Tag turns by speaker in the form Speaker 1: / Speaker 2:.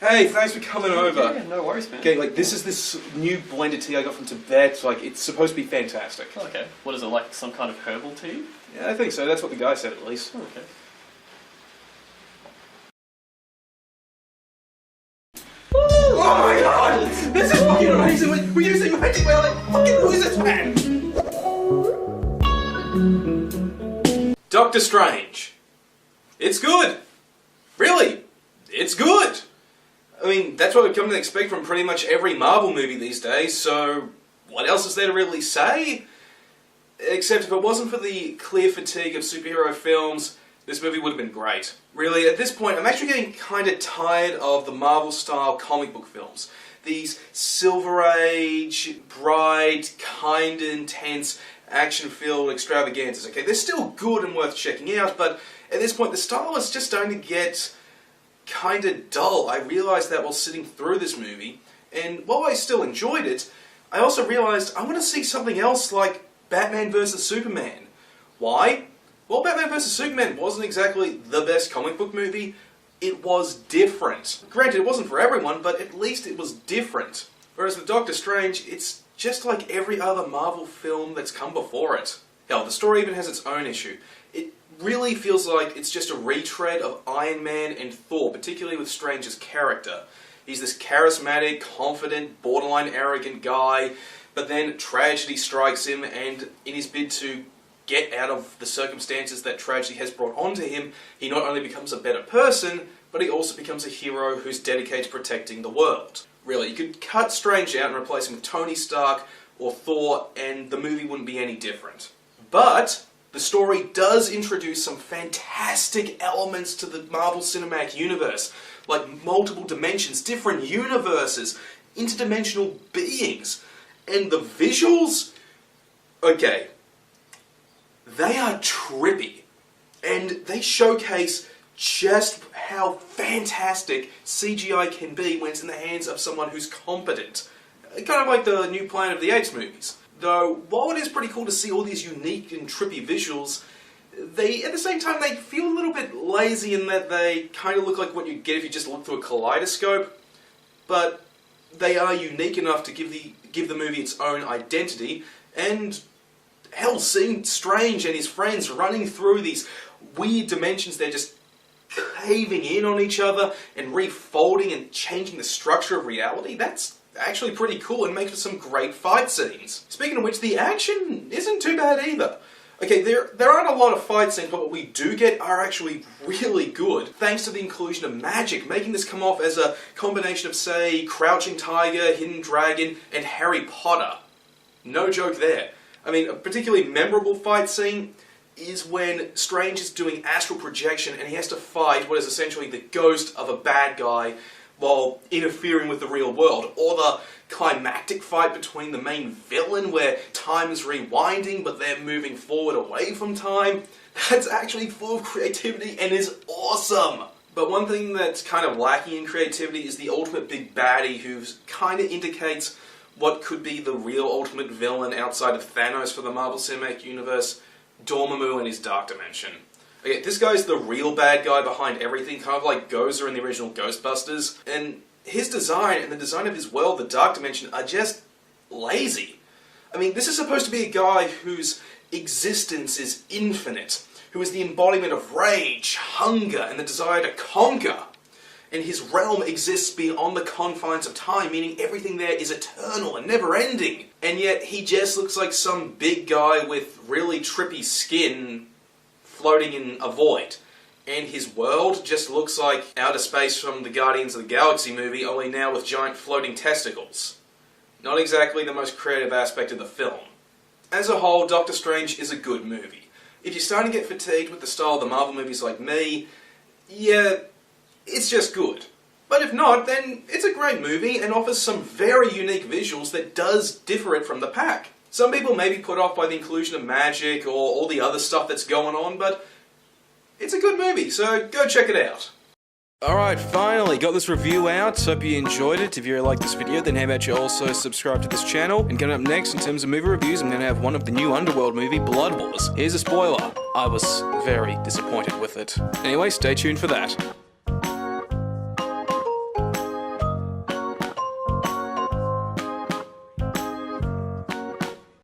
Speaker 1: Hey, thanks for coming over.
Speaker 2: Yeah, no worries, man.
Speaker 1: Okay, like, this is this new blended tea I got from Tibet. Like, it's supposed to be fantastic.
Speaker 2: Oh, okay. What is it, like some kind of herbal tea?
Speaker 1: Yeah, I think so. That's what the guy said, at least.
Speaker 2: Oh, okay.
Speaker 1: Oh my god! This is fucking amazing! We're using magic, we're like fucking wizards, man! Doctor Strange. It's good. Really. It's good. I mean, that's what we've come to expect from pretty much every Marvel movie these days, so what else is there to really say? Except if it wasn't for the clear fatigue of superhero films, this movie would have been great. Really, at this point, I'm actually getting kind of tired of the Marvel-style comic book films. These Silver Age, bright, kind of intense, action-filled extravaganzas, okay? They're still good and worth checking out, but at this point, the style is just starting to get kind of dull. I realised that while sitting through this movie, and while I still enjoyed it, I also realised I want to see something else like Batman vs Superman. Why? Well, Batman vs Superman wasn't exactly the best comic book movie. It was different. Granted, it wasn't for everyone, but at least it was different. Whereas with Doctor Strange, it's just like every other Marvel film that's come before it. Hell, the story even has its own issue. It really feels like it's just a retread of Iron Man and Thor, particularly with Strange's character. He's this charismatic, confident, borderline arrogant guy, but then tragedy strikes him, and in his bid to get out of the circumstances that tragedy has brought onto him, he not only becomes a better person, but he also becomes a hero who's dedicated to protecting the world. Really, you could cut Strange out and replace him with Tony Stark or Thor, and the movie wouldn't be any different. But the story does introduce some fantastic elements to the Marvel Cinematic Universe, like multiple dimensions, different universes, interdimensional beings, and the visuals? Okay, they are trippy, and they showcase just how fantastic CGI can be when it's in the hands of someone who's competent. Kind of like the new Planet of the Apes movies. Though, while it is pretty cool to see all these unique and trippy visuals, at the same time, they feel a little bit lazy in that they kind of look like what you'd get if you just looked through a kaleidoscope, but they are unique enough to give the movie its own identity, and hell, seeing Strange and his friends running through these weird dimensions, they're just caving in on each other and refolding and changing the structure of reality, that's actually pretty cool and makes for some great fight scenes. Speaking of which, the action isn't too bad either. Okay, there aren't a lot of fight scenes, but what we do get are actually really good, thanks to the inclusion of magic, making this come off as a combination of, say, Crouching Tiger, Hidden Dragon, and Harry Potter. No joke there. I mean, a particularly memorable fight scene is when Strange is doing astral projection and he has to fight what is essentially the ghost of a bad guy while interfering with the real world. Or the climactic fight between the main villain where time is rewinding but they're moving forward away from time. That's actually full of creativity and is awesome! But one thing that's kind of lacking in creativity is the ultimate big baddie who kind of indicates what could be the real ultimate villain outside of Thanos for the Marvel Cinematic Universe, Dormammu and his Dark Dimension. Okay, this guy's the real bad guy behind everything, kind of like Gozer in the original Ghostbusters, and his design and the design of his world, the Dark Dimension, are just lazy. I mean, this is supposed to be a guy whose existence is infinite, who is the embodiment of rage, hunger, and the desire to conquer. And his realm exists beyond the confines of time, meaning everything there is eternal and never-ending. And yet, he just looks like some big guy with really trippy skin floating in a void. And his world just looks like outer space from the Guardians of the Galaxy movie, only now with giant floating testicles. Not exactly the most creative aspect of the film. As a whole, Doctor Strange is a good movie. If you're starting to get fatigued with the style of the Marvel movies like me, yeah, it's just good. But if not, then it's a great movie and offers some very unique visuals that does differ it from the pack. Some people may be put off by the inclusion of magic or all the other stuff that's going on, but it's a good movie, so go check it out. Alright, finally got this review out. Hope you enjoyed it. If you liked this video, then how about you also subscribe to this channel? And coming up next, in terms of movie reviews, I'm going to have one of the new Underworld movie, Blood Wars. Here's a spoiler. I was very disappointed with it. Anyway, stay tuned for that.